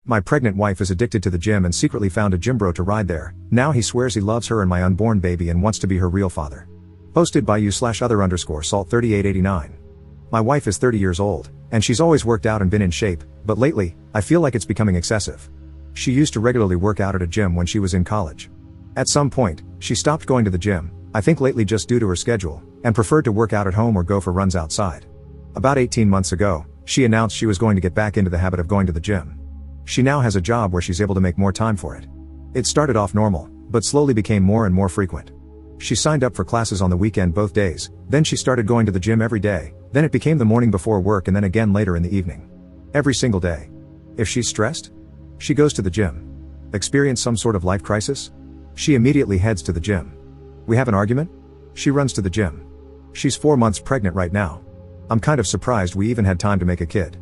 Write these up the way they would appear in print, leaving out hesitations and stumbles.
My pregnant wife is addicted to the gym and secretly found a gymbro to ride there. Now he swears he loves her and my unborn baby and wants to be her real father. Posted by you/other_salt3889. My wife is 30 years old, and she's always worked out and been in shape, but lately, I feel like it's becoming excessive. She used to regularly work out at a gym when she was in college. At some point, she stopped going to the gym, I think lately just due to her schedule, and preferred to work out at home or go for runs outside. About 18 months ago, she announced she was going to get back into the habit of going to the gym. She now has a job where she's able to make more time for it. It started off normal, but slowly became more and more frequent. She signed up for classes on the weekend both days, then she started going to the gym every day, then it became the morning before work and then again later in the evening. Every single day. If she's stressed, she goes to the gym. Experience some sort of life crisis? She immediately heads to the gym. We have an argument? She runs to the gym. She's 4 months pregnant right now. I'm kind of surprised we even had time to make a kid.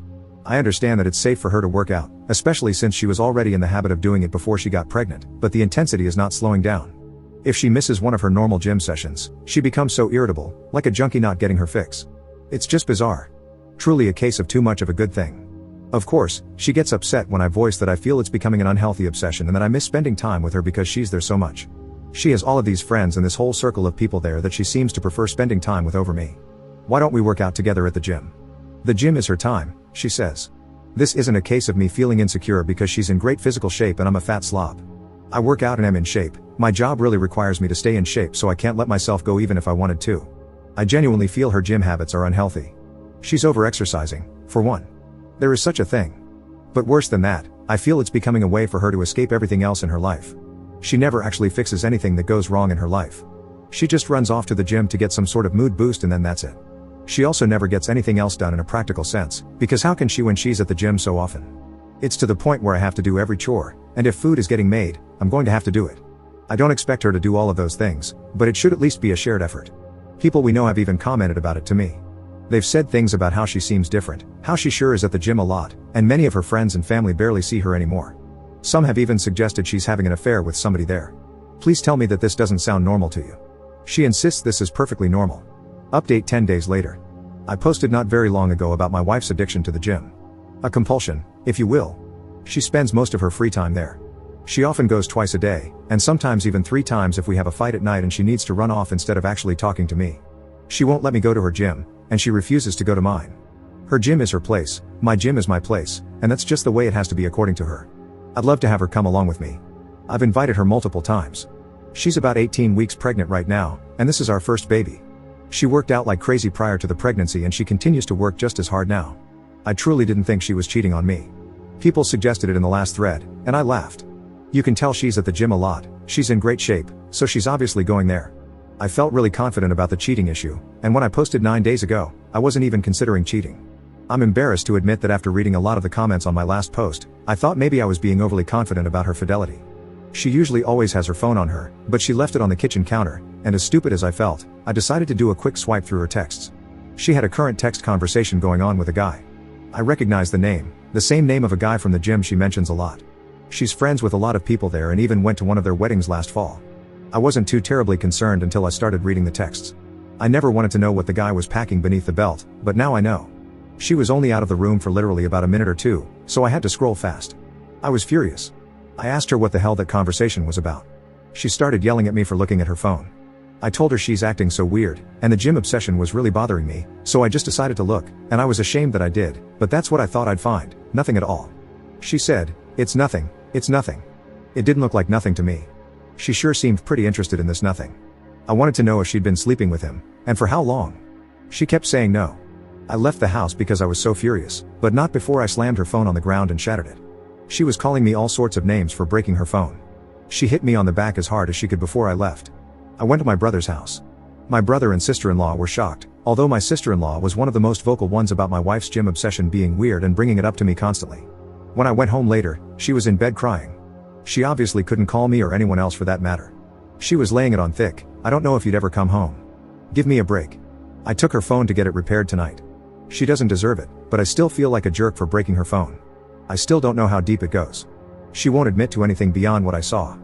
I understand that it's safe for her to work out, especially since she was already in the habit of doing it before she got pregnant, but the intensity is not slowing down. If she misses one of her normal gym sessions, she becomes so irritable, like a junkie not getting her fix. It's just bizarre. Truly a case of too much of a good thing. Of course, she gets upset when I voice that I feel it's becoming an unhealthy obsession and that I miss spending time with her because she's there so much. She has all of these friends and this whole circle of people there that she seems to prefer spending time with over me. Why don't we work out together at the gym? The gym is her time, she says. This isn't a case of me feeling insecure because she's in great physical shape and I'm a fat slob. I work out and am in shape. My job really requires me to stay in shape, so I can't let myself go even if I wanted to. I genuinely feel her gym habits are unhealthy. She's over-exercising, for one. There is such a thing. But worse than that, I feel it's becoming a way for her to escape everything else in her life. She never actually fixes anything that goes wrong in her life. She just runs off to the gym to get some sort of mood boost and then that's it. She also never gets anything else done in a practical sense, because how can she when she's at the gym so often? It's to the point where I have to do every chore, and if food is getting made, I'm going to have to do it. I don't expect her to do all of those things, but it should at least be a shared effort. People we know have even commented about it to me. They've said things about how she seems different, how she sure is at the gym a lot, and many of her friends and family barely see her anymore. Some have even suggested she's having an affair with somebody there. Please tell me that this doesn't sound normal to you. She insists this is perfectly normal. Update 10 days later. I posted not very long ago about my wife's addiction to the gym. A compulsion, if you will. She spends most of her free time there. She often goes twice a day, and sometimes even 3 times if we have a fight at night and she needs to run off instead of actually talking to me. She won't let me go to her gym, and she refuses to go to mine. Her gym is her place, my gym is my place, and that's just the way it has to be according to her. I'd love to have her come along with me. I've invited her multiple times. She's about 18 weeks pregnant right now, and this is our first baby. She worked out like crazy prior to the pregnancy and she continues to work just as hard now. I truly didn't think she was cheating on me. People suggested it in the last thread, and I laughed. You can tell she's at the gym a lot, she's in great shape, so she's obviously going there. I felt really confident about the cheating issue, and when I posted 9 days ago, I wasn't even considering cheating. I'm embarrassed to admit that after reading a lot of the comments on my last post, I thought maybe I was being overly confident about her fidelity. She usually always has her phone on her, but she left it on the kitchen counter, and as stupid as I felt, I decided to do a quick swipe through her texts. She had a current text conversation going on with a guy. I recognized the same name of a guy from the gym she mentions a lot. She's friends with a lot of people there and even went to one of their weddings last fall. I wasn't too terribly concerned until I started reading the texts. I never wanted to know what the guy was packing beneath the belt, but now I know. She was only out of the room for literally about a minute or two, so I had to scroll fast. I was furious. I asked her what the hell that conversation was about. She started yelling at me for looking at her phone. I told her she's acting so weird, and the gym obsession was really bothering me, so I just decided to look, and I was ashamed that I did, but that's what I thought I'd find, nothing at all. She said, it's nothing, it's nothing. It didn't look like nothing to me. She sure seemed pretty interested in this nothing. I wanted to know if she'd been sleeping with him, and for how long. She kept saying no. I left the house because I was so furious, but not before I slammed her phone on the ground and shattered it. She was calling me all sorts of names for breaking her phone. She hit me on the back as hard as she could before I left. I went to my brother's house. My brother and sister-in-law were shocked, although my sister-in-law was one of the most vocal ones about my wife's gym obsession being weird and bringing it up to me constantly. When I went home later, she was in bed crying. She obviously couldn't call me or anyone else for that matter. She was laying it on thick, I don't know if you'd ever come home. Give me a break. I took her phone to get it repaired tonight. She doesn't deserve it, but I still feel like a jerk for breaking her phone. I still don't know how deep it goes. She won't admit to anything beyond what I saw.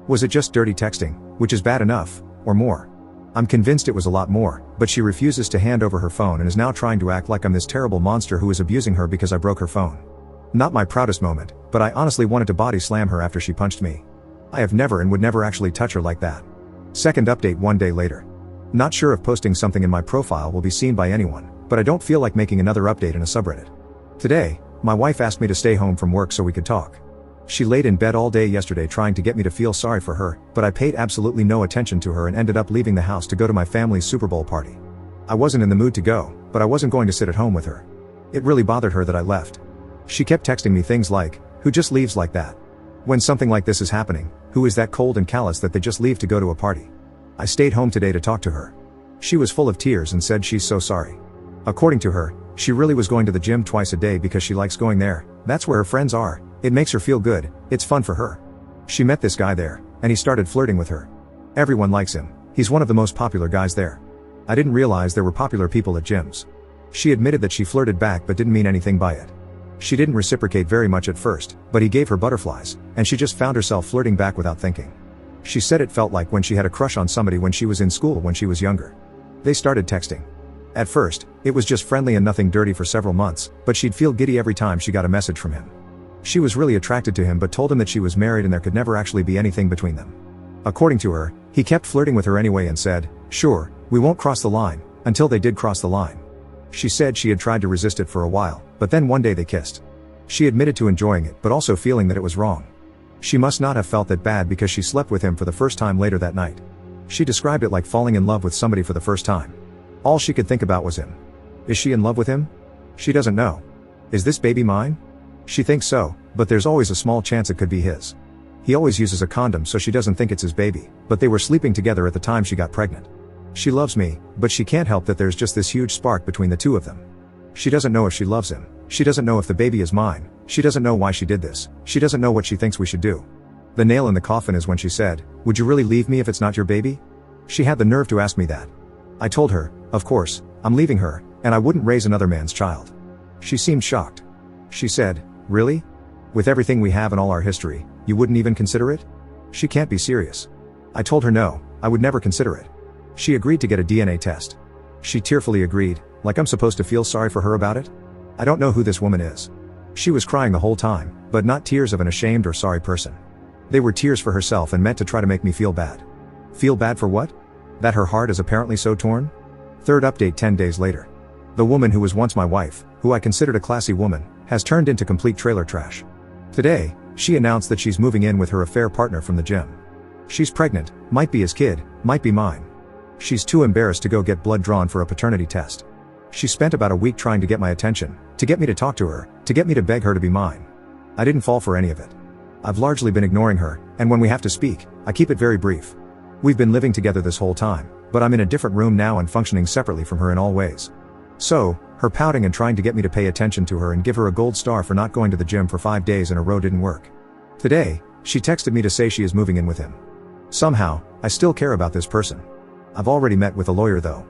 Was it just dirty texting, which is bad enough, or more? I'm convinced it was a lot more, but she refuses to hand over her phone and is now trying to act like I'm this terrible monster who is abusing her because I broke her phone. Not my proudest moment, but I honestly wanted to body slam her after she punched me. I have never and would never actually touch her like that. Second update 1 day later. Not sure if posting something in my profile will be seen by anyone, but I don't feel like making another update in a subreddit. Today, my wife asked me to stay home from work so we could talk. She laid in bed all day yesterday trying to get me to feel sorry for her, but I paid absolutely no attention to her and ended up leaving the house to go to my family's Super Bowl party. I wasn't in the mood to go, but I wasn't going to sit at home with her. It really bothered her that I left. She kept texting me things like, "Who just leaves like that? When something like this is happening, who is that cold and callous that they just leave to go to a party?" I stayed home today to talk to her. She was full of tears and said she's so sorry. According to her, she really was going to the gym twice a day because she likes going there. That's where her friends are. It makes her feel good. It's fun for her. She met this guy there, and he started flirting with her. Everyone likes him. He's one of the most popular guys there. I didn't realize there were popular people at gyms. She admitted that she flirted back but didn't mean anything by it. She didn't reciprocate very much at first, but he gave her butterflies, and she just found herself flirting back without thinking. She said it felt like when she had a crush on somebody when she was in school when she was younger. They started texting. At first, it was just friendly and nothing dirty for several months, but she'd feel giddy every time she got a message from him. She was really attracted to him but told him that she was married and there could never actually be anything between them. According to her, he kept flirting with her anyway and said, "Sure, we won't cross the line," until they did cross the line. She said she had tried to resist it for a while, but then one day they kissed. She admitted to enjoying it but also feeling that it was wrong. She must not have felt that bad because she slept with him for the first time later that night. She described it like falling in love with somebody for the first time. All she could think about was him. Is she in love with him? She doesn't know. Is this baby mine? She thinks so, but there's always a small chance it could be his. He always uses a condom so she doesn't think it's his baby, but they were sleeping together at the time she got pregnant. She loves me, but she can't help that there's just this huge spark between the two of them. She doesn't know if she loves him. She doesn't know if the baby is mine. She doesn't know why she did this. She doesn't know what she thinks we should do. The nail in the coffin is when she said, "Would you really leave me if it's not your baby?" She had the nerve to ask me that. I told her, of course, I'm leaving her, and I wouldn't raise another man's child. She seemed shocked. She said, "Really? With everything we have and all our history, you wouldn't even consider it?" She can't be serious. I told her no, I would never consider it. She agreed to get a DNA test. She tearfully agreed, like I'm supposed to feel sorry for her about it? I don't know who this woman is. She was crying the whole time, but not tears of an ashamed or sorry person. They were tears for herself and meant to try to make me feel bad. Feel bad for what? That her heart is apparently so torn? Third update 10 days later. The woman who was once my wife, who I considered a classy woman, has turned into complete trailer trash. Today, she announced that she's moving in with her affair partner from the gym. She's pregnant, might be his kid, might be mine. She's too embarrassed to go get blood drawn for a paternity test. She spent about a week trying to get my attention, to get me to talk to her, to get me to beg her to be mine. I didn't fall for any of it. I've largely been ignoring her, and when we have to speak, I keep it very brief. We've been living together this whole time, but I'm in a different room now and functioning separately from her in all ways. So, her pouting and trying to get me to pay attention to her and give her a gold star for not going to the gym for 5 days in a row didn't work. Today, she texted me to say she is moving in with him. Somehow, I still care about this person. I've already met with a lawyer though.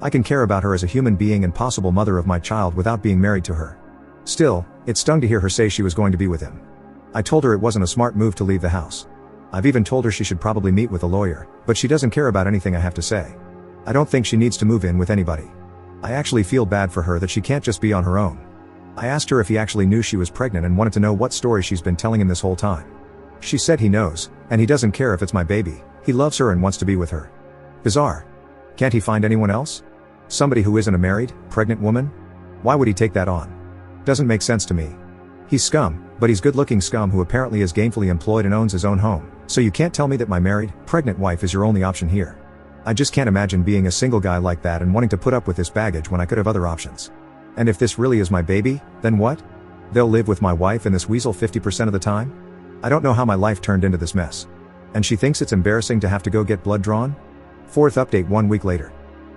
I can care about her as a human being and possible mother of my child without being married to her. Still, it stung to hear her say she was going to be with him. I told her it wasn't a smart move to leave the house. I've even told her she should probably meet with a lawyer, but she doesn't care about anything I have to say. I don't think she needs to move in with anybody. I actually feel bad for her that she can't just be on her own. I asked her if he actually knew she was pregnant and wanted to know what story she's been telling him this whole time. She said he knows, and he doesn't care if it's my baby. He loves her and wants to be with her. Bizarre. Can't he find anyone else? Somebody who isn't a married, pregnant woman? Why would he take that on? Doesn't make sense to me. He's scum, but he's good-looking scum who apparently is gainfully employed and owns his own home, so you can't tell me that my married, pregnant wife is your only option here. I just can't imagine being a single guy like that and wanting to put up with this baggage when I could have other options. And if this really is my baby, then what? They'll live with my wife and this weasel 50% of the time? I don't know how my life turned into this mess. And she thinks it's embarrassing to have to go get blood drawn? Fourth update 1 week later.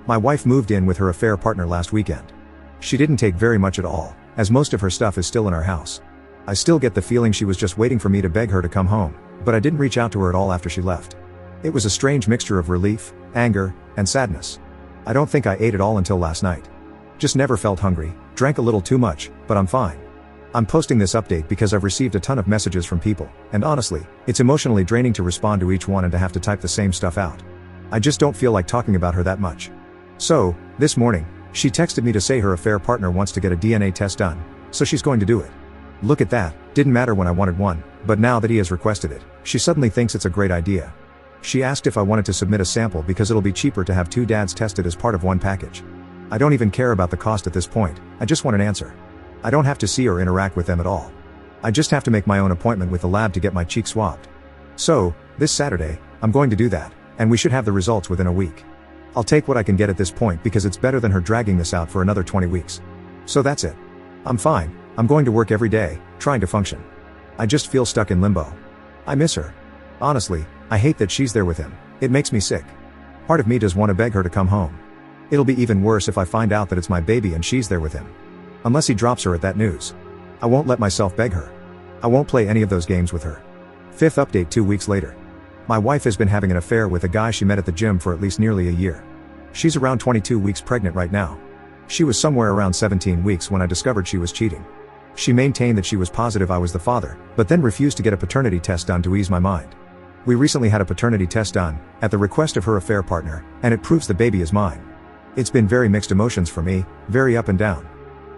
My wife moved in with her affair partner last weekend. She didn't take very much at all, as most of her stuff is still in our house. I still get the feeling she was just waiting for me to beg her to come home, but I didn't reach out to her at all after she left. It was a strange mixture of relief, anger, and sadness. I don't think I ate at all until last night. Just never felt hungry, drank a little too much, but I'm fine. I'm posting this update because I've received a ton of messages from people, and honestly, it's emotionally draining to respond to each one and to have to type the same stuff out. I just don't feel like talking about her that much. So, this morning, she texted me to say her affair partner wants to get a DNA test done, so she's going to do it. Look at that, didn't matter when I wanted one, but now that he has requested it, she suddenly thinks it's a great idea. She asked if I wanted to submit a sample because it'll be cheaper to have two dads tested as part of one package. I don't even care about the cost at this point, I just want an answer. I don't have to see or interact with them at all. I just have to make my own appointment with the lab to get my cheek swabbed. So, this Saturday, I'm going to do that, and we should have the results within a week. I'll take what I can get at this point because it's better than her dragging this out for another 20 weeks. So that's it. I'm fine, I'm going to work every day, trying to function. I just feel stuck in limbo. I miss her. Honestly, I hate that she's there with him, it makes me sick. Part of me does want to beg her to come home. It'll be even worse if I find out that it's my baby and she's there with him. Unless he drops her at that news. I won't let myself beg her. I won't play any of those games with her. Fifth update 2 weeks later. My wife has been having an affair with a guy she met at the gym for at least nearly a year. She's around 22 weeks pregnant right now. She was somewhere around 17 weeks when I discovered she was cheating. She maintained that she was positive I was the father, but then refused to get a paternity test done to ease my mind. We recently had a paternity test done, at the request of her affair partner, and it proves the baby is mine. It's been very mixed emotions for me, very up and down.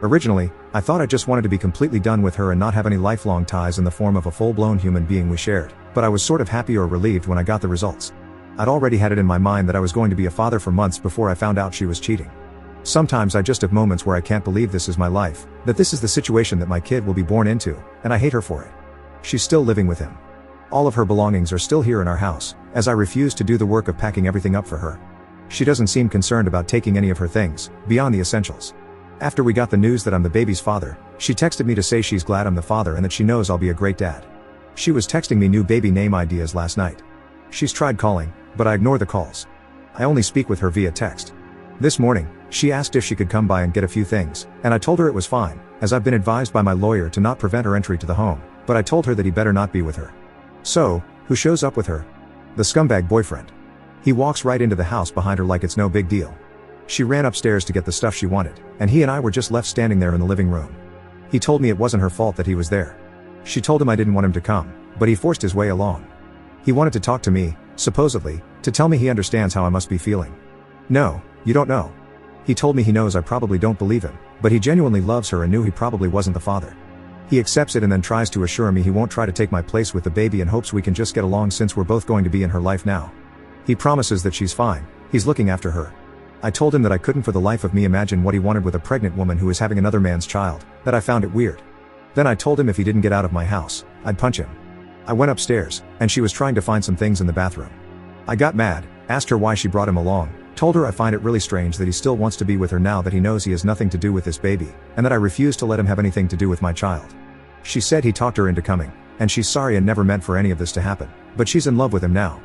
Originally, I thought I just wanted to be completely done with her and not have any lifelong ties in the form of a full-blown human being we shared, but I was sort of happy or relieved when I got the results. I'd already had it in my mind that I was going to be a father for months before I found out she was cheating. Sometimes I just have moments where I can't believe this is my life, that this is the situation that my kid will be born into, and I hate her for it. She's still living with him. All of her belongings are still here in our house, as I refuse to do the work of packing everything up for her. She doesn't seem concerned about taking any of her things, beyond the essentials. After we got the news that I'm the baby's father, she texted me to say she's glad I'm the father and that she knows I'll be a great dad. She was texting me new baby name ideas last night. She's tried calling, but I ignore the calls. I only speak with her via text. This morning, she asked if she could come by and get a few things, and I told her it was fine, as I've been advised by my lawyer to not prevent her entry to the home, but I told her that he better not be with her. So, who shows up with her? The scumbag boyfriend. He walks right into the house behind her like it's no big deal. She ran upstairs to get the stuff she wanted, and he and I were just left standing there in the living room. He told me it wasn't her fault that he was there. She told him I didn't want him to come, but he forced his way along. He wanted to talk to me, supposedly, to tell me he understands how I must be feeling. No, you don't know. He told me he knows I probably don't believe him, but he genuinely loves her and knew he probably wasn't the father. He accepts it and then tries to assure me he won't try to take my place with the baby and hopes we can just get along since we're both going to be in her life now. He promises that she's fine, he's looking after her. I told him that I couldn't for the life of me imagine what he wanted with a pregnant woman who is having another man's child, that I found it weird. Then I told him if he didn't get out of my house, I'd punch him. I went upstairs, and she was trying to find some things in the bathroom. I got mad, asked her why she brought him along, told her I find it really strange that he still wants to be with her now that he knows he has nothing to do with this baby, and that I refuse to let him have anything to do with my child. She said he talked her into coming, and she's sorry and never meant for any of this to happen, but she's in love with him now.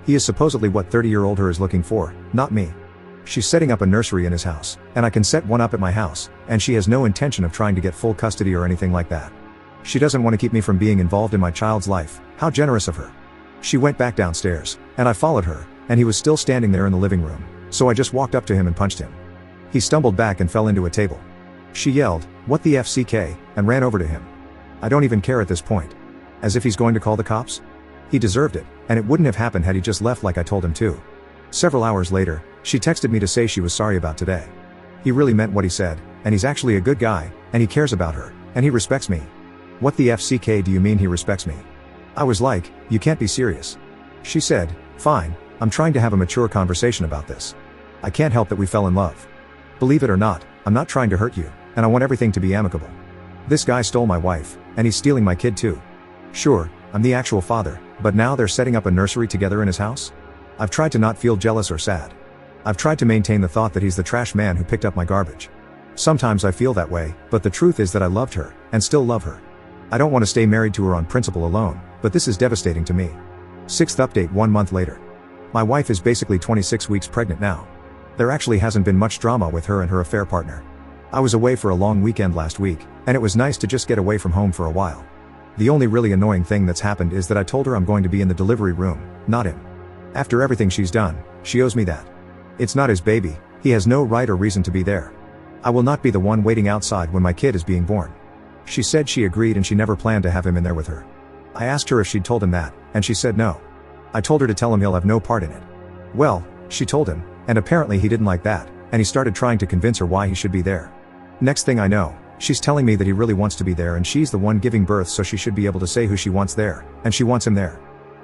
He is supposedly what 30-year-old her is looking for, not me. She's setting up a nursery in his house, and I can set one up at my house, and she has no intention of trying to get full custody or anything like that. She doesn't want to keep me from being involved in my child's life. How generous of her. She went back downstairs, and I followed her, and he was still standing there in the living room, so I just walked up to him and punched him. He stumbled back and fell into a table. She yelled, "What the FCK," and ran over to him. I don't even care at this point. As if he's going to call the cops? He deserved it, and it wouldn't have happened had he just left like I told him to. Several hours later, she texted me to say she was sorry about today. He really meant what he said, and he's actually a good guy, and he cares about her, and he respects me. What the FCK do you mean he respects me? I was like, you can't be serious. She said, fine, I'm trying to have a mature conversation about this. I can't help that we fell in love. Believe it or not, I'm not trying to hurt you, and I want everything to be amicable. This guy stole my wife, and he's stealing my kid too. Sure, I'm the actual father, but now they're setting up a nursery together in his house? I've tried to not feel jealous or sad. I've tried to maintain the thought that he's the trash man who picked up my garbage. Sometimes I feel that way, but the truth is that I loved her, and still love her. I don't want to stay married to her on principle alone, but this is devastating to me. Sixth update 1 month later. My wife is basically 26 weeks pregnant now. There actually hasn't been much drama with her and her affair partner. I was away for a long weekend last week, and it was nice to just get away from home for a while. The only really annoying thing that's happened is that I told her I'm going to be in the delivery room, not him. After everything she's done, she owes me that. It's not his baby, he has no right or reason to be there. I will not be the one waiting outside when my kid is being born. She said she agreed and she never planned to have him in there with her. I asked her if she'd told him that, and she said no. I told her to tell him he'll have no part in it. Well, she told him, and apparently he didn't like that, and he started trying to convince her why he should be there. Next thing I know, She's telling me that he really wants to be there and she's the one giving birth, so she should be able to say who she wants there, and she wants him there.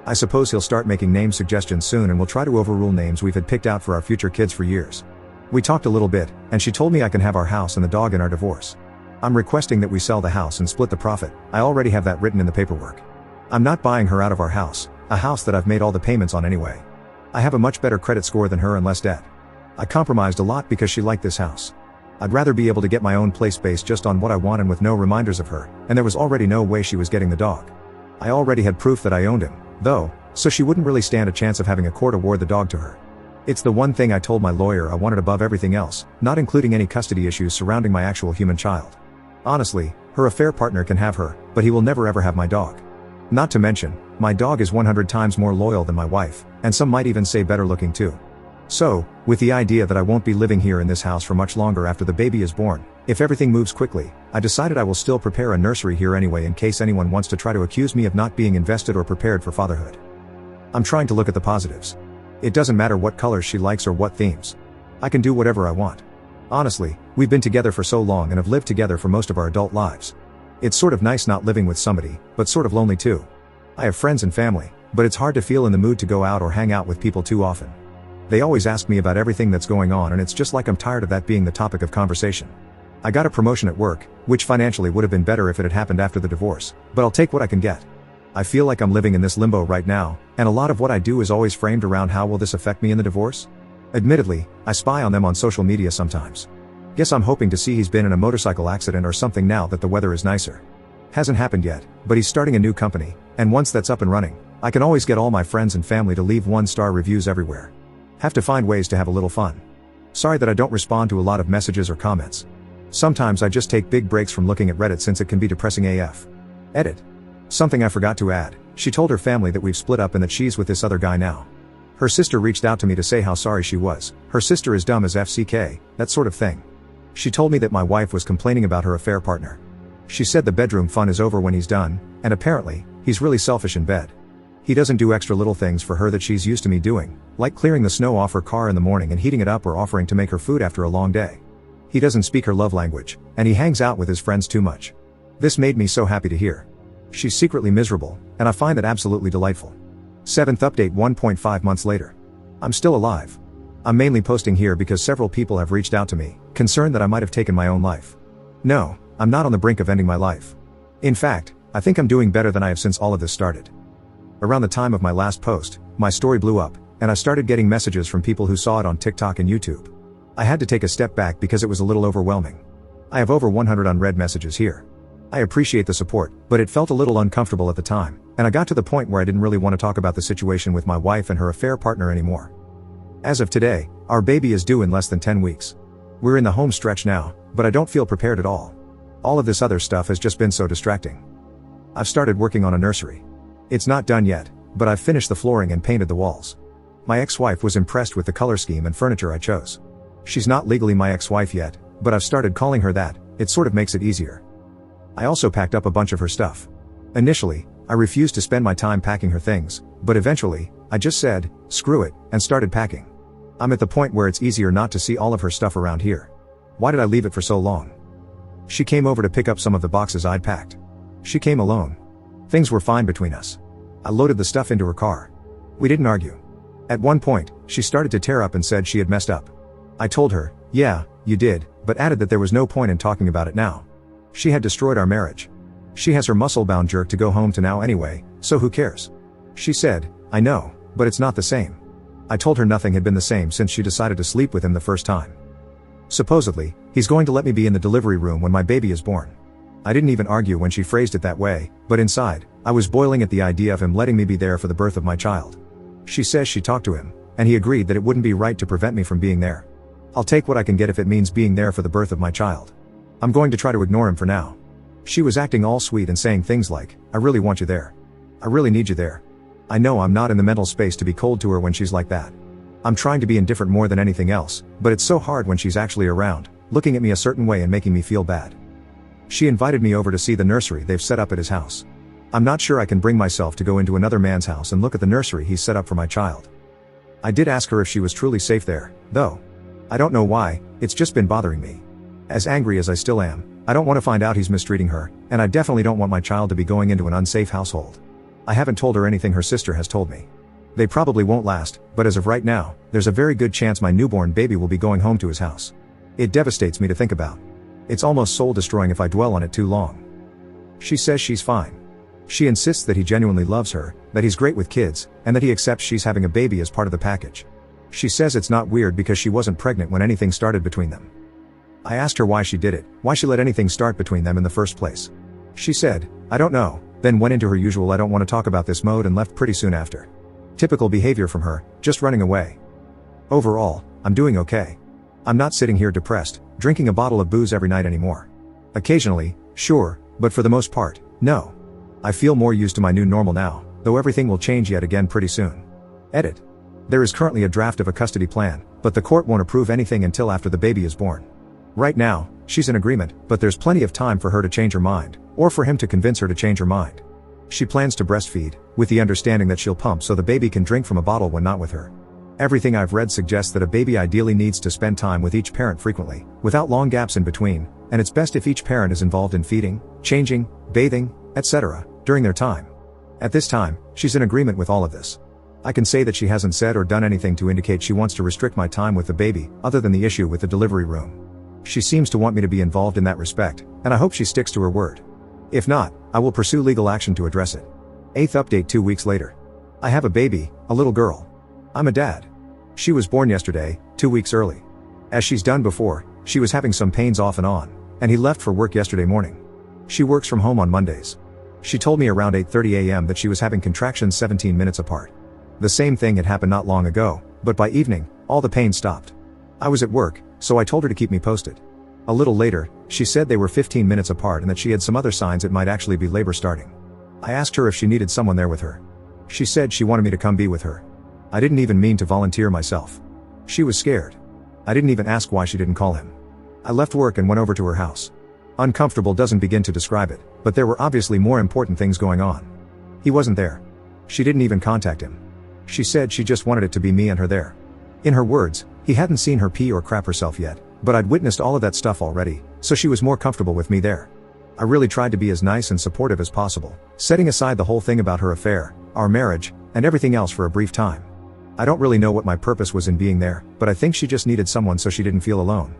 I suppose he'll start making name suggestions soon and we'll try to overrule names we've had picked out for our future kids for years. We talked a little bit, and she told me I can have our house and the dog in our divorce. I'm requesting that we sell the house and split the profit. I already have that written in the paperwork. I'm not buying her out of our house, a house that I've made all the payments on anyway. I have a much better credit score than her and less debt. I compromised a lot because she liked this house. I'd rather be able to get my own place based just on what I want and with no reminders of her, and there was already no way she was getting the dog. I already had proof that I owned him, though, so she wouldn't really stand a chance of having a court award the dog to her. It's the one thing I told my lawyer I wanted above everything else, not including any custody issues surrounding my actual human child. Honestly, her affair partner can have her, but he will never ever have my dog. Not to mention, my dog is 100 times more loyal than my wife, and some might even say better looking too. So, with the idea that I won't be living here in this house for much longer after the baby is born, if everything moves quickly, I decided I will still prepare a nursery here anyway in case anyone wants to try to accuse me of not being invested or prepared for fatherhood. I'm trying to look at the positives. It doesn't matter what colors she likes or what themes. I can do whatever I want. Honestly, we've been together for so long and have lived together for most of our adult lives. It's sort of nice not living with somebody, but sort of lonely too. I have friends and family, but it's hard to feel in the mood to go out or hang out with people too often. They always ask me about everything that's going on and it's just like I'm tired of that being the topic of conversation. I got a promotion at work, which financially would have been better if it had happened after the divorce, but I'll take what I can get. I feel like I'm living in this limbo right now, and a lot of what I do is always framed around how will this affect me in the divorce? Admittedly, I spy on them on social media sometimes. Guess I'm hoping to see he's been in a motorcycle accident or something now that the weather is nicer. Hasn't happened yet, but he's starting a new company, and once that's up and running, I can always get all my friends and family to leave 1-star reviews everywhere. Have to find ways to have a little fun. Sorry that I don't respond to a lot of messages or comments. Sometimes I just take big breaks from looking at Reddit since it can be depressing AF. Edit. Something I forgot to add, she told her family that we've split up and that she's with this other guy now. Her sister reached out to me to say how sorry she was. Her sister is dumb as FCK, that sort of thing. She told me that my wife was complaining about her affair partner. She said the bedroom fun is over when he's done, and apparently, he's really selfish in bed. He doesn't do extra little things for her that she's used to me doing, like clearing the snow off her car in the morning and heating it up or offering to make her food after a long day. He doesn't speak her love language, and he hangs out with his friends too much. This made me so happy to hear. She's secretly miserable, and I find that absolutely delightful. 7th update 1.5 months later. I'm still alive. I'm mainly posting here because several people have reached out to me, concerned that I might have taken my own life. No, I'm not on the brink of ending my life. In fact, I think I'm doing better than I have since all of this started. Around the time of my last post, my story blew up, and I started getting messages from people who saw it on TikTok and YouTube. I had to take a step back because it was a little overwhelming. I have over 100 unread messages here. I appreciate the support, but it felt a little uncomfortable at the time, and I got to the point where I didn't really want to talk about the situation with my wife and her affair partner anymore. As of today, our baby is due in less than 10 weeks. We're in the home stretch now, but I don't feel prepared at all. All of this other stuff has just been so distracting. I've started working on a nursery. It's not done yet, but I've finished the flooring and painted the walls. My ex-wife was impressed with the color scheme and furniture I chose. She's not legally my ex-wife yet, but I've started calling her that. It sort of makes it easier. I also packed up a bunch of her stuff. Initially, I refused to spend my time packing her things, but eventually, I just said, screw it, and started packing. I'm at the point where it's easier not to see all of her stuff around here. Why did I leave it for so long? She came over to pick up some of the boxes I'd packed. She came alone. Things were fine between us. I loaded the stuff into her car. We didn't argue. At one point, she started to tear up and said she had messed up. I told her, yeah, you did, but added that there was no point in talking about it now. She had destroyed our marriage. She has her muscle-bound jerk to go home to now anyway, so who cares? She said, I know, but it's not the same. I told her nothing had been the same since she decided to sleep with him the first time. Supposedly, he's going to let me be in the delivery room when my baby is born. I didn't even argue when she phrased it that way, but inside, I was boiling at the idea of him letting me be there for the birth of my child. She says she talked to him, and he agreed that it wouldn't be right to prevent me from being there. I'll take what I can get if it means being there for the birth of my child. I'm going to try to ignore him for now. She was acting all sweet and saying things like, I really want you there. I really need you there. I know I'm not in the mental space to be cold to her when she's like that. I'm trying to be indifferent more than anything else, but it's so hard when she's actually around, looking at me a certain way and making me feel bad. She invited me over to see the nursery they've set up at his house. I'm not sure I can bring myself to go into another man's house and look at the nursery he's set up for my child. I did ask her if she was truly safe there, though. I don't know why, it's just been bothering me. As angry as I still am, I don't want to find out he's mistreating her, and I definitely don't want my child to be going into an unsafe household. I haven't told her anything her sister has told me. They probably won't last, but as of right now, there's a very good chance my newborn baby will be going home to his house. It devastates me to think about. It's almost soul-destroying if I dwell on it too long. She says she's fine. She insists that he genuinely loves her, that he's great with kids, and that he accepts she's having a baby as part of the package. She says it's not weird because she wasn't pregnant when anything started between them. I asked her why she did it, why she let anything start between them in the first place. She said, "I don't know," then went into her usual "I don't want to talk about this" mode and left pretty soon after. Typical behavior from her, just running away. Overall, I'm doing okay. I'm not sitting here depressed, drinking a bottle of booze every night anymore. Occasionally, sure, but for the most part, no. I feel more used to my new normal now, though everything will change yet again pretty soon. Edit. There is currently a draft of a custody plan, but the court won't approve anything until after the baby is born. Right now, she's in agreement, but there's plenty of time for her to change her mind, or for him to convince her to change her mind. She plans to breastfeed, with the understanding that she'll pump so the baby can drink from a bottle when not with her. Everything I've read suggests that a baby ideally needs to spend time with each parent frequently, without long gaps in between, and it's best if each parent is involved in feeding, changing, bathing, etc., during their time. At this time, she's in agreement with all of this. I can say that she hasn't said or done anything to indicate she wants to restrict my time with the baby, other than the issue with the delivery room. She seems to want me to be involved in that respect, and I hope she sticks to her word. If not, I will pursue legal action to address it. 8th update 2 weeks later. I have a baby, a little girl. I'm a dad. She was born yesterday, 2 weeks early. As she's done before, she was having some pains off and on, and he left for work yesterday morning. She works from home on Mondays. She told me around 8:30 a.m. that she was having contractions 17 minutes apart. The same thing had happened not long ago, but by evening, all the pain stopped. I was at work, so I told her to keep me posted. A little later, she said they were 15 minutes apart and that she had some other signs it might actually be labor starting. I asked her if she needed someone there with her. She said she wanted me to come be with her. I didn't even mean to volunteer myself. She was scared. I didn't even ask why she didn't call him. I left work and went over to her house. Uncomfortable doesn't begin to describe it, but there were obviously more important things going on. He wasn't there. She didn't even contact him. She said she just wanted it to be me and her there. In her words, he hadn't seen her pee or crap herself yet, but I'd witnessed all of that stuff already, so she was more comfortable with me there. I really tried to be as nice and supportive as possible, setting aside the whole thing about her affair, our marriage, and everything else for a brief time. I don't really know what my purpose was in being there, but I think she just needed someone so she didn't feel alone.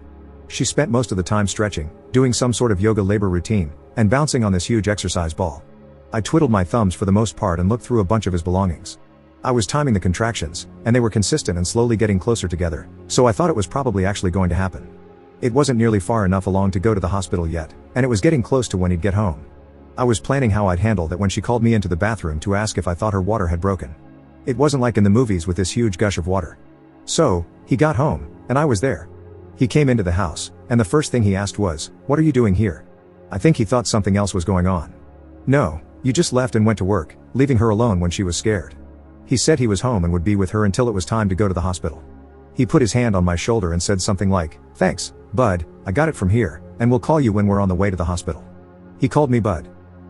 She spent most of the time stretching, doing some sort of yoga labor routine, and bouncing on this huge exercise ball. I twiddled my thumbs for the most part and looked through a bunch of his belongings. I was timing the contractions, and they were consistent and slowly getting closer together, so I thought it was probably actually going to happen. It wasn't nearly far enough along to go to the hospital yet, and it was getting close to when he'd get home. I was planning how I'd handle that when she called me into the bathroom to ask if I thought her water had broken. It wasn't like in the movies with this huge gush of water. So, he got home, and I was there. He came into the house, and the first thing he asked was, "What are you doing here?" I think he thought something else was going on. "No, you just left and went to work, leaving her alone when she was scared." He said he was home and would be with her until it was time to go to the hospital. He put his hand on my shoulder and said something like, "Thanks, bud, I got it from here, and we'll call you when we're on the way to the hospital." He called me bud.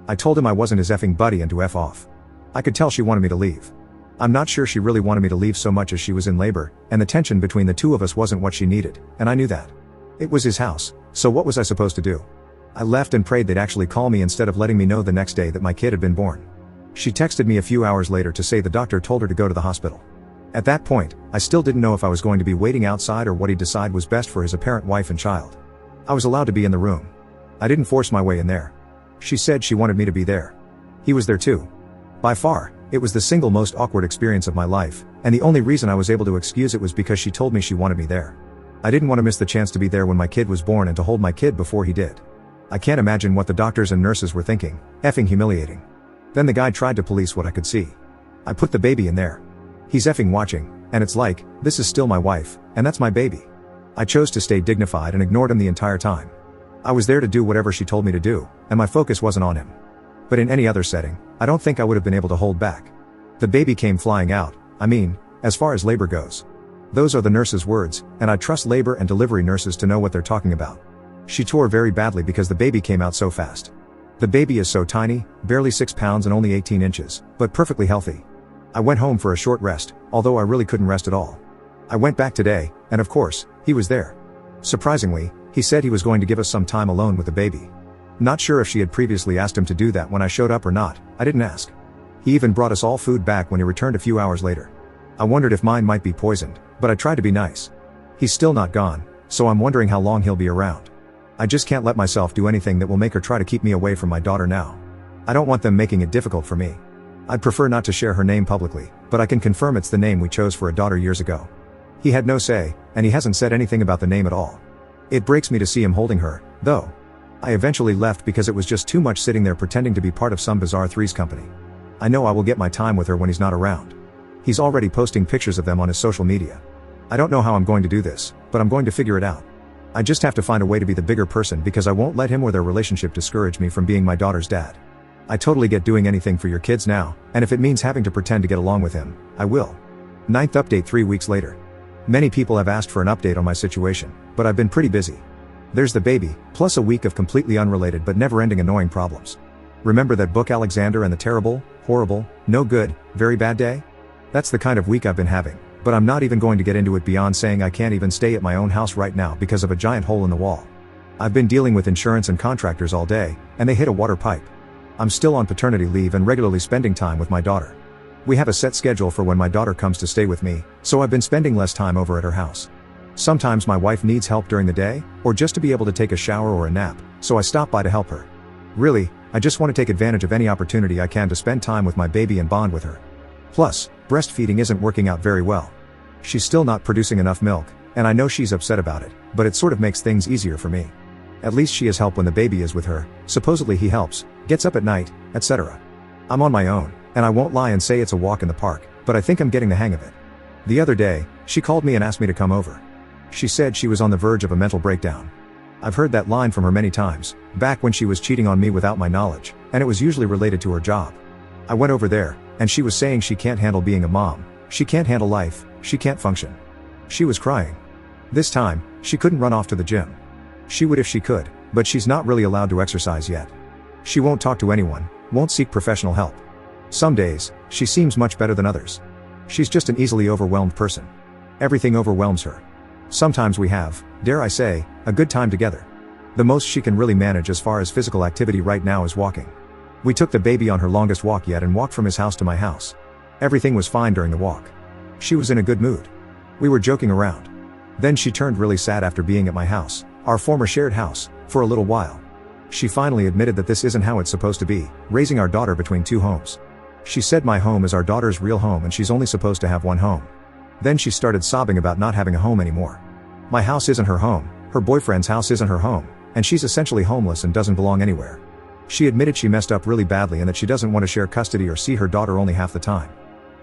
I told him I wasn't his effing buddy and to F off. I could tell she wanted me to leave. I'm not sure she really wanted me to leave so much as she was in labor, and the tension between the two of us wasn't what she needed, and I knew that. It was his house, so what was I supposed to do? I left and prayed they'd actually call me instead of letting me know the next day that my kid had been born. She texted me a few hours later to say the doctor told her to go to the hospital. At that point, I still didn't know if I was going to be waiting outside or what he'd decide was best for his apparent wife and child. I was allowed to be in the room. I didn't force my way in there. She said she wanted me to be there. He was there too. By far, it was the single most awkward experience of my life, and the only reason I was able to excuse it was because she told me she wanted me there. I didn't want to miss the chance to be there when my kid was born and to hold my kid before he did. I can't imagine what the doctors and nurses were thinking. Effing humiliating. Then the guy tried to police what I could see. I put the baby in there. He's effing watching, and it's like, this is still my wife, and that's my baby. I chose to stay dignified and ignored him the entire time. I was there to do whatever she told me to do, and my focus wasn't on him. But in any other setting, I don't think I would have been able to hold back. The baby came flying out, I mean, as far as labor goes. Those are the nurse's words, and I trust labor and delivery nurses to know what they're talking about. She tore very badly because the baby came out so fast. The baby is so tiny, barely 6 pounds and only 18 inches, but perfectly healthy. I went home for a short rest, although I really couldn't rest at all. I went back today, and of course, he was there. Surprisingly, He said he was going to give us some time alone with the baby. Not sure if she had previously asked him to do that when I showed up or not, I didn't ask. He even brought us all food back when he returned a few hours later. I wondered if mine might be poisoned, but I tried to be nice. He's still not gone, so I'm wondering how long he'll be around. I just can't let myself do anything that will make her try to keep me away from my daughter now. I don't want them making it difficult for me. I'd prefer not to share her name publicly, but I can confirm it's the name we chose for a daughter years ago. He had no say, and he hasn't said anything about the name at all. It breaks me to see him holding her, though. I eventually left because it was just too much sitting there pretending to be part of some bizarre threes company. I know I will get my time with her when he's not around. He's already posting pictures of them on his social media. I don't know how I'm going to do this, but I'm going to figure it out. I just have to find a way to be the bigger person because I won't let him or their relationship discourage me from being my daughter's dad. I totally get doing anything for your kids now, and if it means having to pretend to get along with him, I will. 9th update 3 weeks later. Many people have asked for an update on my situation, but I've been pretty busy. There's the baby, plus a week of completely unrelated but never-ending annoying problems. Remember that book Alexander and the Terrible, Horrible, No Good, Very Bad Day? That's the kind of week I've been having, but I'm not even going to get into it beyond saying I can't even stay at my own house right now because of a giant hole in the wall. I've been dealing with insurance and contractors all day, and they hit a water pipe. I'm still on paternity leave and regularly spending time with my daughter. We have a set schedule for when my daughter comes to stay with me, so I've been spending less time over at her house. Sometimes my wife needs help during the day, or just to be able to take a shower or a nap, so I stop by to help her. Really, I just want to take advantage of any opportunity I can to spend time with my baby and bond with her. Plus, breastfeeding isn't working out very well. She's still not producing enough milk, and I know she's upset about it, but it sort of makes things easier for me. At least she has help when the baby is with her, supposedly he helps, gets up at night, etc. I'm on my own, and I won't lie and say it's a walk in the park, but I think I'm getting the hang of it. The other day, she called me and asked me to come over. She said she was on the verge of a mental breakdown. I've heard that line from her many times, back when she was cheating on me without my knowledge, and it was usually related to her job. I went over there, and she was saying she can't handle being a mom, she can't handle life, she can't function. She was crying. This time, she couldn't run off to the gym. She would if she could, but she's not really allowed to exercise yet. She won't talk to anyone, won't seek professional help. Some days, she seems much better than others. She's just an easily overwhelmed person. Everything overwhelms her. Sometimes we have, dare I say, a good time together. The most she can really manage as far as physical activity right now is walking. We took the baby on her longest walk yet and walked from his house to my house. Everything was fine during the walk. She was in a good mood. We were joking around. Then she turned really sad after being at my house, our former shared house, for a little while. She finally admitted that this isn't how it's supposed to be, raising our daughter between two homes. She said my home is our daughter's real home and she's only supposed to have one home. Then she started sobbing about not having a home anymore. My house isn't her home, her boyfriend's house isn't her home, and she's essentially homeless and doesn't belong anywhere. She admitted she messed up really badly and that she doesn't want to share custody or see her daughter only half the time.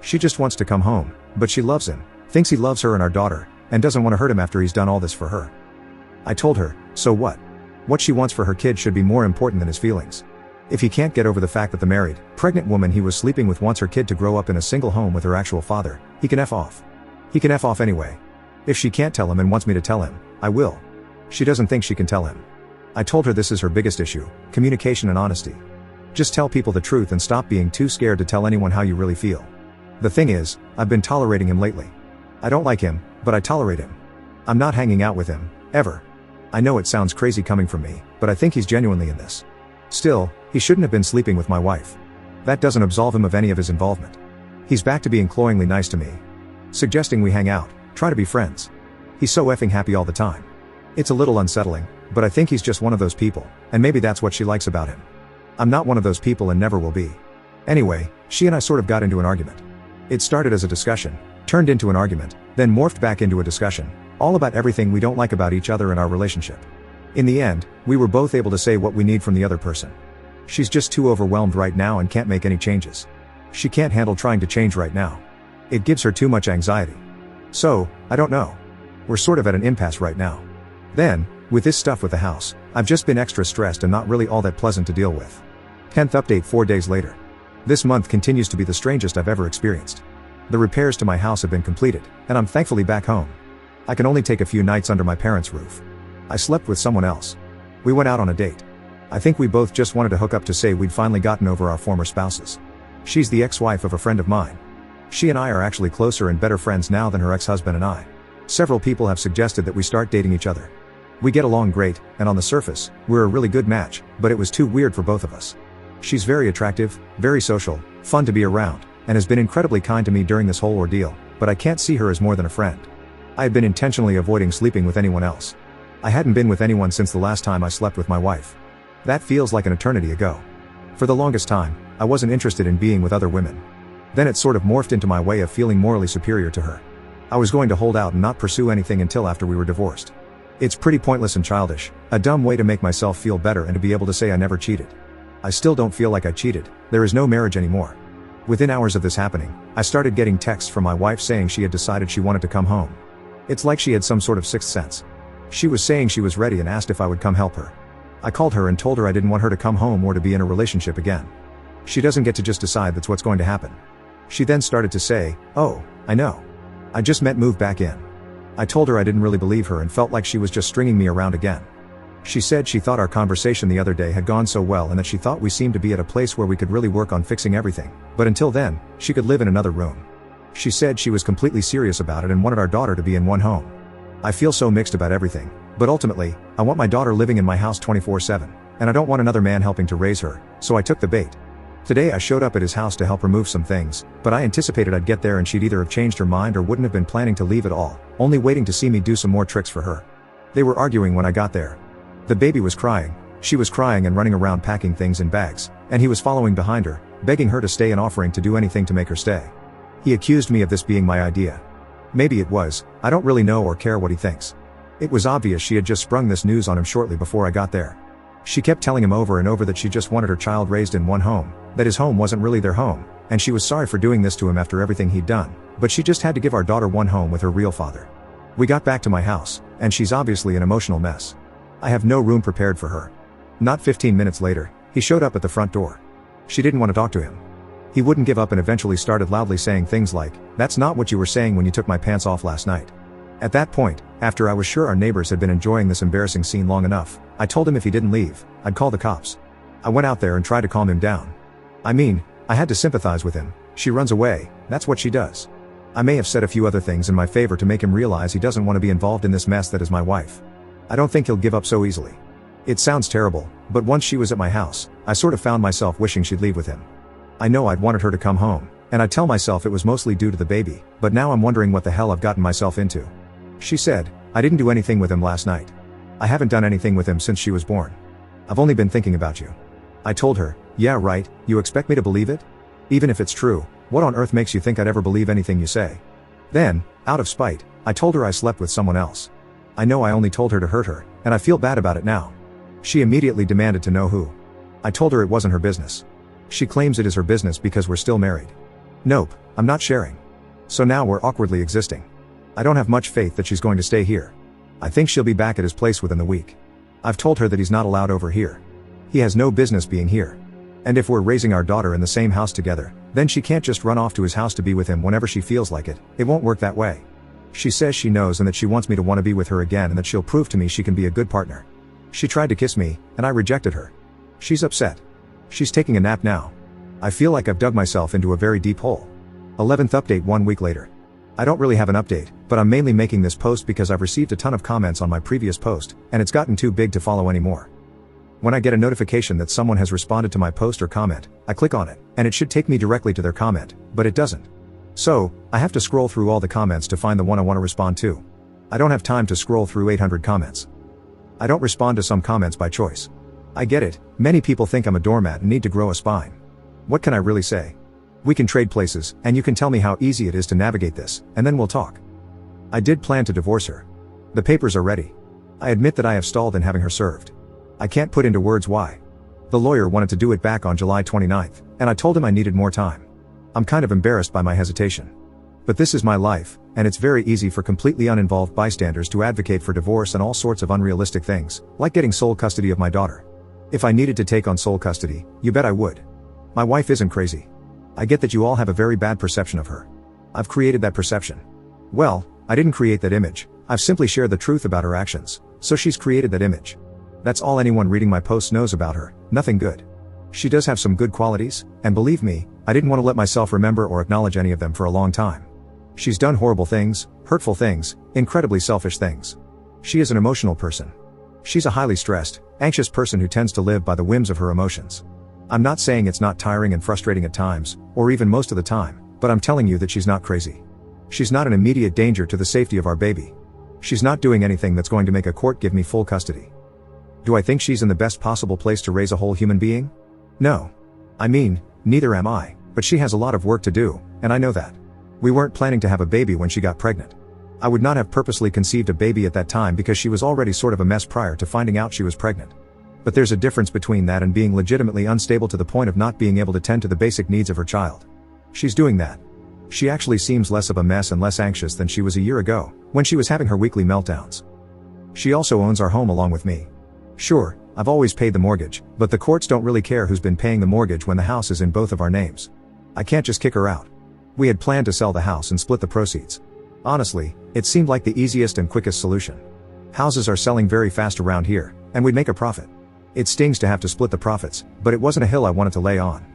She just wants to come home, but she loves him, thinks he loves her and our daughter, and doesn't want to hurt him after he's done all this for her. I told her, so what? What she wants for her kid should be more important than his feelings. If he can't get over the fact that the married, pregnant woman he was sleeping with wants her kid to grow up in a single home with her actual father, he can F off. He can F off anyway. If she can't tell him and wants me to tell him, I will. She doesn't think she can tell him. I told her this is her biggest issue, communication and honesty. Just tell people the truth and stop being too scared to tell anyone how you really feel. The thing is, I've been tolerating him lately. I don't like him, but I tolerate him. I'm not hanging out with him, ever. I know it sounds crazy coming from me, but I think he's genuinely in this. Still, he shouldn't have been sleeping with my wife. That doesn't absolve him of any of his involvement. He's back to being cloyingly nice to me. Suggesting we hang out, try to be friends. He's so effing happy all the time. It's a little unsettling, but I think he's just one of those people, and maybe that's what she likes about him. I'm not one of those people and never will be. Anyway, she and I sort of got into an argument. It started as a discussion, turned into an argument, then morphed back into a discussion, all about everything we don't like about each other and our relationship. In the end, we were both able to say what we need from the other person. She's just too overwhelmed right now and can't make any changes. She can't handle trying to change right now. It gives her too much anxiety. So, I don't know. We're sort of at an impasse right now. Then, with this stuff with the house, I've just been extra stressed and not really all that pleasant to deal with. 10th update 4 days later. This month continues to be the strangest I've ever experienced. The repairs to my house have been completed, and I'm thankfully back home. I can only take a few nights under my parents' roof. I slept with someone else. We went out on a date. I think we both just wanted to hook up to say we'd finally gotten over our former spouses. She's the ex-wife of a friend of mine. She and I are actually closer and better friends now than her ex-husband and I. Several people have suggested that we start dating each other. We get along great, and on the surface, we're a really good match, but it was too weird for both of us. She's very attractive, very social, fun to be around, and has been incredibly kind to me during this whole ordeal, but I can't see her as more than a friend. I had been intentionally avoiding sleeping with anyone else. I hadn't been with anyone since the last time I slept with my wife. That feels like an eternity ago. For the longest time, I wasn't interested in being with other women. Then it sort of morphed into my way of feeling morally superior to her. I was going to hold out and not pursue anything until after we were divorced. It's pretty pointless and childish, a dumb way to make myself feel better and to be able to say I never cheated. I still don't feel like I cheated, there is no marriage anymore. Within hours of this happening, I started getting texts from my wife saying she had decided she wanted to come home. It's like she had some sort of sixth sense. She was saying she was ready and asked if I would come help her. I called her and told her I didn't want her to come home or to be in a relationship again. She doesn't get to just decide that's what's going to happen. She then started to say, "Oh, I know. I just meant move back in." I told her I didn't really believe her and felt like she was just stringing me around again. She said she thought our conversation the other day had gone so well and that she thought we seemed to be at a place where we could really work on fixing everything, but until then, she could live in another room. She said she was completely serious about it and wanted our daughter to be in one home. I feel so mixed about everything, but ultimately, I want my daughter living in my house 24/7, and I don't want another man helping to raise her, so I took the bait. Today I showed up at his house to help remove some things, but I anticipated I'd get there and she'd either have changed her mind or wouldn't have been planning to leave at all, only waiting to see me do some more tricks for her. They were arguing when I got there. The baby was crying, she was crying and running around packing things in bags, and he was following behind her, begging her to stay and offering to do anything to make her stay. He accused me of this being my idea. Maybe it was, I don't really know or care what he thinks. It was obvious she had just sprung this news on him shortly before I got there. She kept telling him over and over that she just wanted her child raised in one home, that his home wasn't really their home, and she was sorry for doing this to him after everything he'd done, but she just had to give our daughter one home with her real father. We got back to my house, and she's obviously an emotional mess. I have no room prepared for her. Not 15 minutes later, he showed up at the front door. She didn't want to talk to him. He wouldn't give up and eventually started loudly saying things like, "That's not what you were saying when you took my pants off last night." At that point, after I was sure our neighbors had been enjoying this embarrassing scene long enough, I told him if he didn't leave, I'd call the cops. I went out there and tried to calm him down. I mean, I had to sympathize with him. She runs away, that's what she does. I may have said a few other things in my favor to make him realize he doesn't want to be involved in this mess that is my wife. I don't think he'll give up so easily. It sounds terrible, but once she was at my house, I sort of found myself wishing she'd leave with him. I know I'd wanted her to come home, and I'd tell myself it was mostly due to the baby, but now I'm wondering what the hell I've gotten myself into. She said, "I didn't do anything with him last night. I haven't done anything with him since she was born. I've only been thinking about you." I told her, "Yeah right, you expect me to believe it? Even if it's true, what on earth makes you think I'd ever believe anything you say?" Then, out of spite, I told her I slept with someone else. I know I only told her to hurt her, and I feel bad about it now. She immediately demanded to know who. I told her it wasn't her business. She claims it is her business because we're still married. Nope, I'm not sharing. So now we're awkwardly existing. I don't have much faith that she's going to stay here. I think she'll be back at his place within the week. I've told her that he's not allowed over here. He has no business being here. And if we're raising our daughter in the same house together, then she can't just run off to his house to be with him whenever she feels like it. It won't work that way. She says she knows and that she wants me to want to be with her again and that she'll prove to me she can be a good partner. She tried to kiss me, and I rejected her. She's upset. She's taking a nap now. I feel like I've dug myself into a very deep hole. 11th update 1 week later. I don't really have an update, but I'm mainly making this post because I've received a ton of comments on my previous post, and it's gotten too big to follow anymore. When I get a notification that someone has responded to my post or comment, I click on it, and it should take me directly to their comment, but it doesn't. So, I have to scroll through all the comments to find the one I want to respond to. I don't have time to scroll through 800 comments. I don't respond to some comments by choice. I get it, many people think I'm a doormat and need to grow a spine. What can I really say? We can trade places, and you can tell me how easy it is to navigate this, and then we'll talk. I did plan to divorce her. The papers are ready. I admit that I have stalled in having her served. I can't put into words why. The lawyer wanted to do it back on July 29th, and I told him I needed more time. I'm kind of embarrassed by my hesitation. But this is my life, and it's very easy for completely uninvolved bystanders to advocate for divorce and all sorts of unrealistic things, like getting sole custody of my daughter. If I needed to take on sole custody, you bet I would. My wife isn't crazy. I get that you all have a very bad perception of her. I've created that perception. Well, I didn't create that image, I've simply shared the truth about her actions, so she's created that image. That's all anyone reading my posts knows about her, nothing good. She does have some good qualities, and believe me, I didn't want to let myself remember or acknowledge any of them for a long time. She's done horrible things, hurtful things, incredibly selfish things. She is an emotional person. She's a highly stressed, anxious person who tends to live by the whims of her emotions. I'm not saying it's not tiring and frustrating at times, or even most of the time, but I'm telling you that she's not crazy. She's not an immediate danger to the safety of our baby. She's not doing anything that's going to make a court give me full custody. Do I think she's in the best possible place to raise a whole human being? No. I mean, neither am I, but she has a lot of work to do, and I know that. We weren't planning to have a baby when she got pregnant. I would not have purposely conceived a baby at that time because she was already sort of a mess prior to finding out she was pregnant. But there's a difference between that and being legitimately unstable to the point of not being able to tend to the basic needs of her child. She's doing that. She actually seems less of a mess and less anxious than she was a year ago, when she was having her weekly meltdowns. She also owns our home along with me. Sure, I've always paid the mortgage, but the courts don't really care who's been paying the mortgage when the house is in both of our names. I can't just kick her out. We had planned to sell the house and split the proceeds. Honestly, it seemed like the easiest and quickest solution. Houses are selling very fast around here, and we'd make a profit. It stings to have to split the profits, but it wasn't a hill I wanted to lay on.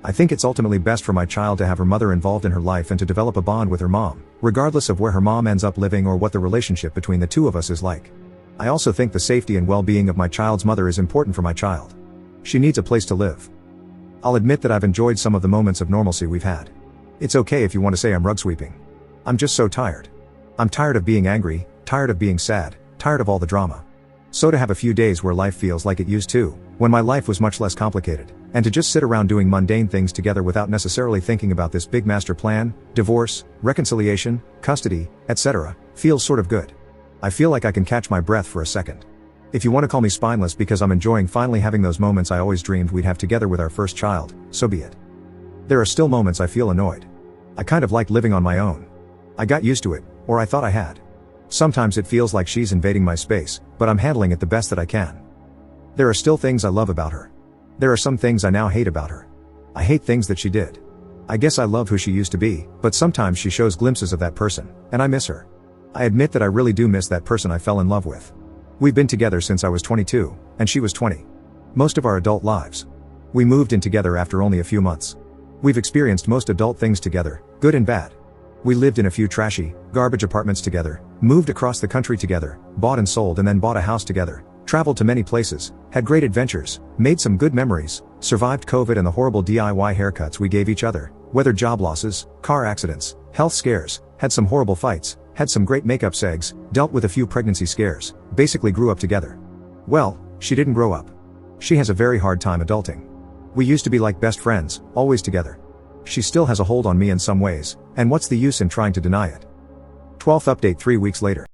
I think it's ultimately best for my child to have her mother involved in her life and to develop a bond with her mom, regardless of where her mom ends up living or what the relationship between the two of us is like. I also think the safety and well-being of my child's mother is important for my child. She needs a place to live. I'll admit that I've enjoyed some of the moments of normalcy we've had. It's okay if you want to say I'm rug sweeping. I'm just so tired. I'm tired of being angry, tired of being sad, tired of all the drama. So to have a few days where life feels like it used to, when my life was much less complicated, and to just sit around doing mundane things together without necessarily thinking about this big master plan, divorce, reconciliation, custody, etc., feels sort of good. I feel like I can catch my breath for a second. If you want to call me spineless because I'm enjoying finally having those moments I always dreamed we'd have together with our first child, so be it. There are still moments I feel annoyed. I kind of like living on my own. I got used to it, or I thought I had. Sometimes it feels like she's invading my space, but I'm handling it the best that I can. There are still things I love about her. There are some things I now hate about her. I hate things that she did. I guess I love who she used to be, but sometimes she shows glimpses of that person, and I miss her. I admit that I really do miss that person I fell in love with. We've been together since I was 22, and she was 20. Most of our adult lives. We moved in together after only a few months. We've experienced most adult things together, good and bad. We lived in a few trashy, garbage apartments together, moved across the country together, bought and sold and then bought a house together, traveled to many places, had great adventures, made some good memories, survived COVID and the horrible DIY haircuts we gave each other, weathered job losses, car accidents, health scares, had some horrible fights, had some great makeup segs, dealt with a few pregnancy scares, basically grew up together. Well, she didn't grow up. She has a very hard time adulting. We used to be like best friends, always together. She still has a hold on me in some ways, and what's the use in trying to deny it? 12th update 3 weeks later.